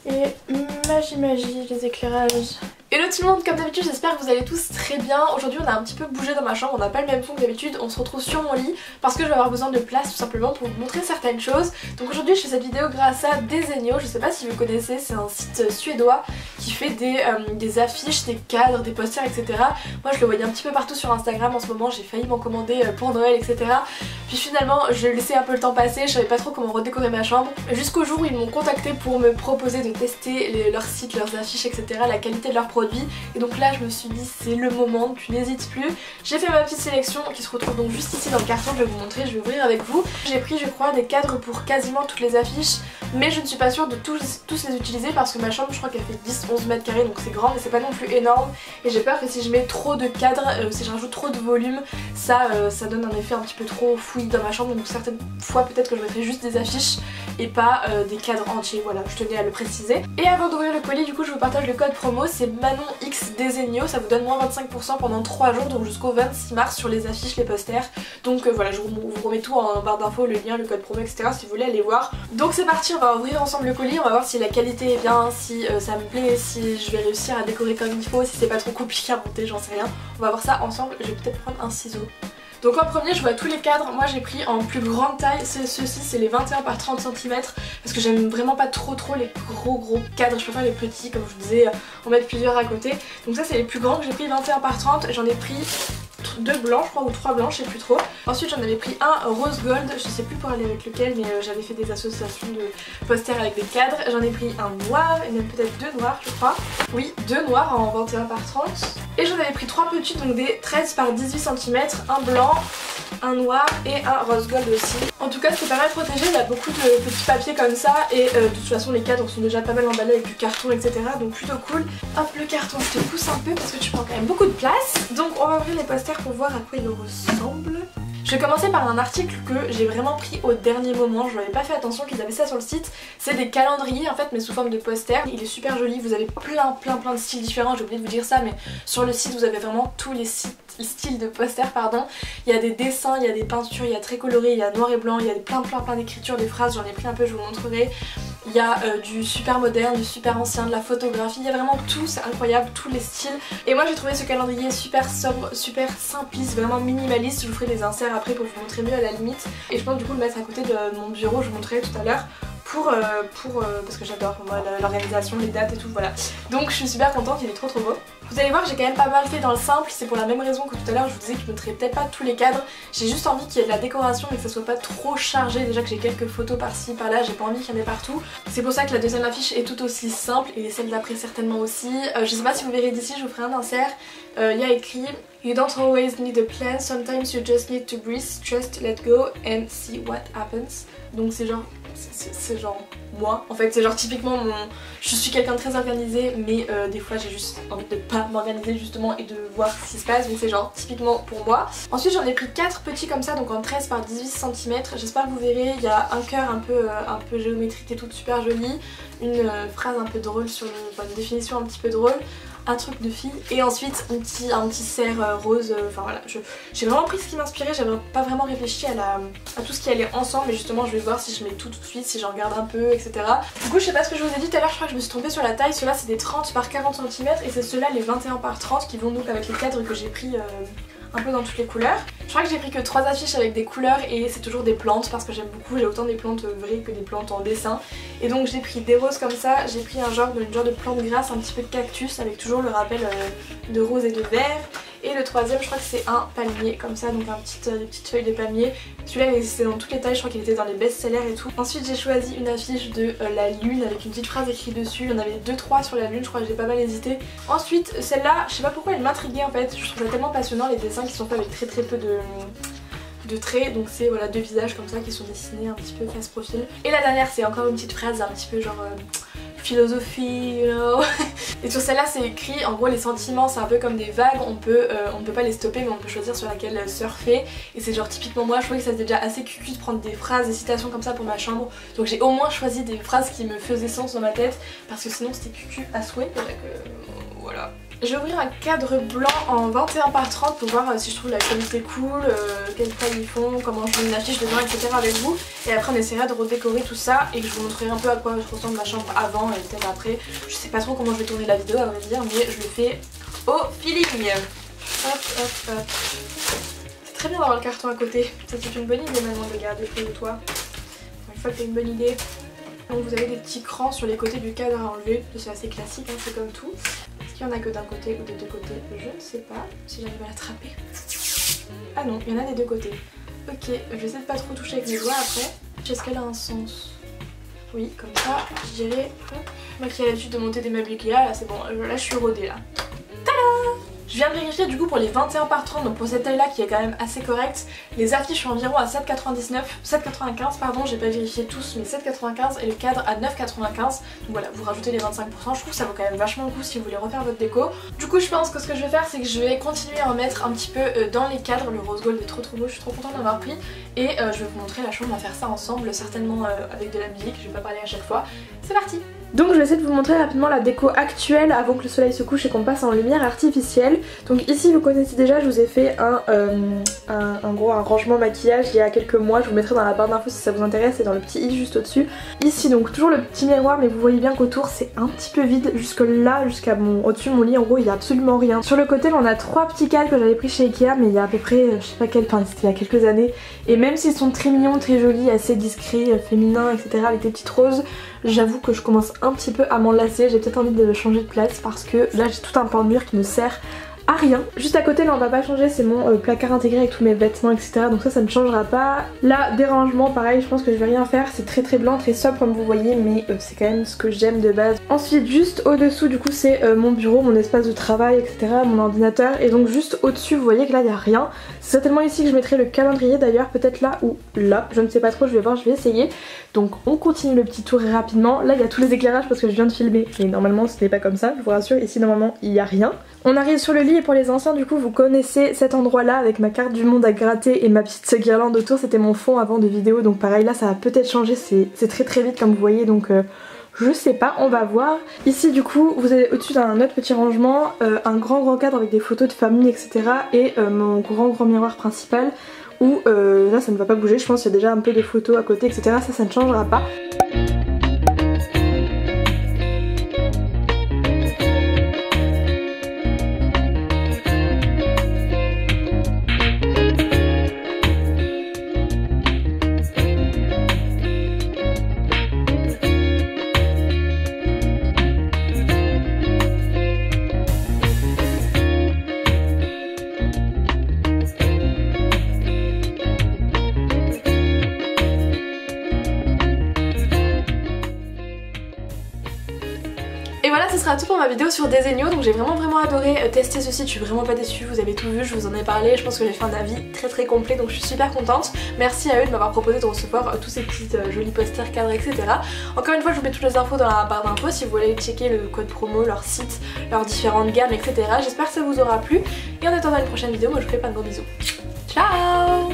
Et magie, les éclairages. Hello tout le monde, comme d'habitude j'espère que vous allez tous très bien. Aujourd'hui on a un petit peu bougé dans ma chambre, on n'a pas le même fond que d'habitude, on se retrouve sur mon lit parce que je vais avoir besoin de place tout simplement pour vous montrer certaines choses. Donc aujourd'hui je fais cette vidéo grâce à Desenio, je sais pas si vous connaissez, c'est un site suédois qui fait des affiches, des cadres, des posters, etc. Moi je le voyais un petit peu partout sur Instagram en ce moment, j'ai failli m'en commander pour Noël, etc. Puis finalement je laissais un peu le temps passer, je savais pas trop comment redécorer ma chambre. Jusqu'au jour où ils m'ont contacté pour me proposer de tester leur site, leurs affiches, etc. La qualité de leurs produits. Et donc là je me suis dit c'est le moment, tu n'hésites plus. J'ai fait ma petite sélection qui se retrouve donc juste ici dans le carton, je vais vous montrer, je vais ouvrir avec vous. J'ai pris je crois des cadres pour quasiment toutes les affiches, mais je ne suis pas sûre de tous les utiliser parce que ma chambre je crois qu'elle fait 10-11 mètres carrés, donc c'est grand mais c'est pas non plus énorme. Et j'ai peur que si je mets trop de cadres, si je rajoute trop de volume, ça donne un effet un petit peu trop fouillis dans ma chambre. Donc certaines fois peut-être que je mettrai juste des affiches et pas des cadres entiers, voilà, je tenais à le préciser. Et avant d'ouvrir le colis du coup je vous partage le code promo, c'est Manon X Desenio, ça vous donne moins 25% pendant 3 jours, donc jusqu'au 26 mars sur les affiches, les posters. Donc voilà, je vous remets tout en barre d'infos, le lien, le code promo, etc. si vous voulez aller voir. Donc c'est parti, on va ouvrir ensemble le colis, on va voir si la qualité est bien, si ça me plaît, si je vais réussir à décorer comme il faut, si c'est pas trop compliqué à monter, j'en sais rien. On va voir ça ensemble, je vais peut-être prendre un ciseau. Donc en premier je vois tous les cadres, moi j'ai pris en plus grande taille, ceux-ci c'est les 21 par 30 cm parce que j'aime vraiment pas trop les gros cadres, je préfère les petits comme je vous disais, en mettre plusieurs à côté. Donc ça c'est les plus grands que j'ai pris, 21 par 30, j'en ai pris 2 blancs je crois ou 3 blancs, je sais plus trop. Ensuite j'en avais pris un rose gold, je sais plus pour aller avec lequel mais j'avais fait des associations de posters avec des cadres. J'en ai pris un noir et même peut-être 2 noirs je crois. Oui, 2 noirs en 21 par 30. Et j'en avais pris 3 petits, donc des 13 par 18 cm, un blanc, un noir et un rose gold aussi. En tout cas c'est pas mal protégé, il y a beaucoup de petits papiers comme ça et de toute façon les cadres sont déjà pas mal emballés avec du carton, etc. Donc plutôt cool. Hop, le carton je te pousse un peu parce que tu prends quand même beaucoup de place. Donc on va ouvrir les posters pour voir à quoi ils ressemblent. Je vais commencer par un article que j'ai vraiment pris au dernier moment, je n'avais pas fait attention qu'ils avaient ça sur le site. C'est des calendriers en fait mais sous forme de posters. Il est super joli, vous avez plein de styles différents, j'ai oublié de vous dire ça, mais sur le site vous avez vraiment tous les styles de posters pardon. Il y a des dessins, il y a des peintures, il y a très coloré, il y a noir et blanc, il y a plein d'écritures, des phrases, j'en ai pris un peu, je vous montrerai. Il y a du super moderne, du super ancien, de la photographie, il y a vraiment tout, c'est incroyable, tous les styles. Et moi j'ai trouvé ce calendrier super sobre, super simpliste, vraiment minimaliste. Je vous ferai des inserts après pour vous montrer mieux à la limite. Et je pense du coup le mettre à côté de mon bureau, je vous montrerai tout à l'heure. Parce que j'adore moi l'organisation, les dates et tout, voilà. Donc je suis super contente, il est trop beau. Vous allez voir que j'ai quand même pas mal fait dans le simple, c'est pour la même raison que tout à l'heure je vous disais que je ne mettrais peut-être pas tous les cadres. J'ai juste envie qu'il y ait de la décoration mais que ça soit pas trop chargé, déjà que j'ai quelques photos par-ci par-là, j'ai pas envie qu'il y en ait partout. C'est pour ça que la deuxième affiche est tout aussi simple et celle d'après certainement aussi. Je sais pas si vous verrez d'ici, je vous ferai un insert. Il y a écrit You don't always need a plan, sometimes you just need to breathe, trust, let go and see what happens. Donc c'est genre moi en fait, c'est genre typiquement je suis quelqu'un de très organisé mais des fois j'ai juste envie de pas m'organiser justement et de voir ce qui se passe, donc c'est genre typiquement pour moi. Ensuite j'en ai pris 4 petits comme ça, donc en 13 par 18 cm, j'espère que vous verrez. Il y a un cœur un peu géométrique et tout, super joli, une phrase un peu drôle sur une définition un petit peu drôle, un truc de fille et ensuite un petit cerf rose. Enfin voilà, j'ai vraiment pris ce qui m'inspirait, j'avais pas vraiment réfléchi à tout ce qui allait ensemble, mais justement je vais voir si je mets tout de suite, si j'en garde un peu, etc. Du coup je sais pas ce que je vous ai dit tout à l'heure, je crois que je me suis trompée sur la taille. Ceux-là c'est des 30 par 40 cm et c'est ceux-là les 21 par 30 qui vont donc avec les cadres que j'ai pris un peu dans toutes les couleurs. Je crois que j'ai pris que 3 affiches avec des couleurs et c'est toujours des plantes parce que j'aime beaucoup, j'ai autant des plantes vraies que des plantes en dessin. Et donc j'ai pris des roses comme ça, j'ai pris une genre de plante grasse, un petit peu de cactus avec toujours le rappel de rose et de vert. Et le troisième je crois que c'est un palmier comme ça, donc des petites feuilles de palmier. Celui-là il existait dans toutes les tailles, je crois qu'il était dans les best-sellers et tout. Ensuite j'ai choisi une affiche de la lune avec une petite phrase écrite dessus. Il y en avait 2-3 sur la lune, je crois que j'ai pas mal hésité. Ensuite celle-là, je sais pas pourquoi elle m'intriguait en fait, je trouve ça tellement passionnant les dessins qui sont faits avec très peu de traits, donc c'est voilà 2 visages comme ça qui sont dessinés un petit peu face profil. Et la dernière c'est encore une petite phrase un petit peu genre philosophie, you know. Et sur celle-là c'est écrit en gros les sentiments c'est un peu comme des vagues, on ne peut pas les stopper mais on peut choisir sur laquelle surfer. Et c'est genre typiquement moi, je trouvais que ça c'était déjà assez cucu de prendre des phrases, des citations comme ça pour ma chambre. Donc j'ai au moins choisi des phrases qui me faisaient sens dans ma tête parce que sinon c'était cucu à souhait. Donc voilà. Je vais ouvrir un cadre blanc en 21 par 30 pour voir si je trouve la qualité cool, quelle taille ils font, comment je mets une affiche dedans, etc. avec vous. Et après on essaiera de redécorer tout ça et que je vous montrerai un peu à quoi ressemble ma chambre avant et peut-être après. Je sais pas trop comment je vais tourner la vidéo à vrai dire, mais je le fais au feeling. Hop hop hop. C'est très bien d'avoir le carton à côté. C'est une bonne idée maintenant de le garder près de toi. Une fois que t'as une bonne idée. Donc vous avez des petits crans sur les côtés du cadre à enlever. C'est assez classique, hein, c'est comme tout. Est-ce qu'il y en a que d'un côté ou des deux côtés? Je ne sais pas si j'arrive à l'attraper. Ah non, il y en a des deux côtés. Ok, je vais essayer de pas trop toucher avec mes doigts après. Est-ce qu'elle a un sens? Oui, comme ça, je dirais. Hop. Moi qui ai l'habitude de monter des meubles Ikea, là c'est bon, là je suis rodée là. Je viens de vérifier du coup pour les 21 par 30, donc pour cette taille là qui est quand même assez correcte, les affiches sont environ à 7,95 pardon, j'ai pas vérifié tous mais 7,95 et le cadre à 9,95. Donc voilà, vous rajoutez les 25%, je trouve que ça vaut quand même vachement le coup si vous voulez refaire votre déco. Du coup je pense que ce que je vais faire c'est que je vais continuer à en mettre un petit peu dans les cadres, le rose gold est trop beau, je suis trop contente d'avoir pris et je vais vous montrer la chambre, on va faire ça ensemble, certainement avec de la musique, je vais pas parler à chaque fois. C'est parti! Donc je vais essayer de vous montrer rapidement la déco actuelle avant que le soleil se couche et qu'on passe en lumière artificielle. Donc ici vous connaissez déjà, je vous ai fait un rangement maquillage il y a quelques mois, je vous mettrai dans la barre d'infos si ça vous intéresse, c'est dans le petit i juste au dessus. Ici donc toujours le petit miroir mais vous voyez bien qu'autour c'est un petit peu vide, jusque là, jusqu'à au-dessus de mon lit en gros il n'y a absolument rien. Sur le côté on a trois petits cadres que j'avais pris chez Ikea mais il y a à peu près, je sais pas quel, enfin c'était il y a quelques années. Et même s'ils sont très mignons, très jolis, assez discrets, féminins etc. avec des petites roses, j'avoue que je commence un petit peu à m'en lasser, j'ai peut-être envie de changer de place parce que là j'ai tout un pan de mur qui ne sert à rien. Juste à côté là on va pas changer, c'est mon placard intégré avec tous mes vêtements etc. Donc ça ne changera pas. Là des rangements pareil, je pense que je vais rien faire, c'est très blanc, très sobre comme vous voyez mais c'est quand même ce que j'aime de base. Ensuite juste au dessous du coup c'est mon bureau, mon espace de travail etc. mon ordinateur et donc juste au dessus vous voyez que là il n'y a rien. C'est certainement ici que je mettrai le calendrier d'ailleurs, peut-être là ou là, je ne sais pas trop, je vais voir, je vais essayer. Donc on continue le petit tour rapidement. Là il y a tous les éclairages parce que je viens de filmer et normalement ce n'est pas comme ça, je vous rassure, ici normalement il n'y a rien. On arrive sur le lit et pour les anciens du coup vous connaissez cet endroit là avec ma carte du monde à gratter et ma petite guirlande autour, c'était mon fond avant de vidéo donc pareil là ça va peut-être changer, c'est très vite comme vous voyez donc je sais pas, on va voir. Ici du coup vous avez au-dessus d'un autre petit rangement un grand cadre avec des photos de famille etc. et mon grand miroir principal où là ça ne va pas bouger, je pense qu'il y a déjà un peu de photos à côté etc. Ça ne changera pas. Et voilà, ce sera tout pour ma vidéo sur Desenio, donc j'ai vraiment adoré tester ce site, je suis vraiment pas déçue, vous avez tout vu, je vous en ai parlé, je pense que j'ai fait un avis très complet donc je suis super contente. Merci à eux de m'avoir proposé de recevoir tous ces petits jolis posters, cadres etc. Encore une fois je vous mets toutes les infos dans la barre d'infos si vous voulez checker le code promo, leur site, leurs différentes gammes etc. J'espère que ça vous aura plu et en attendant une prochaine vidéo, moi je vous fais plein de gros bisous. Ciao!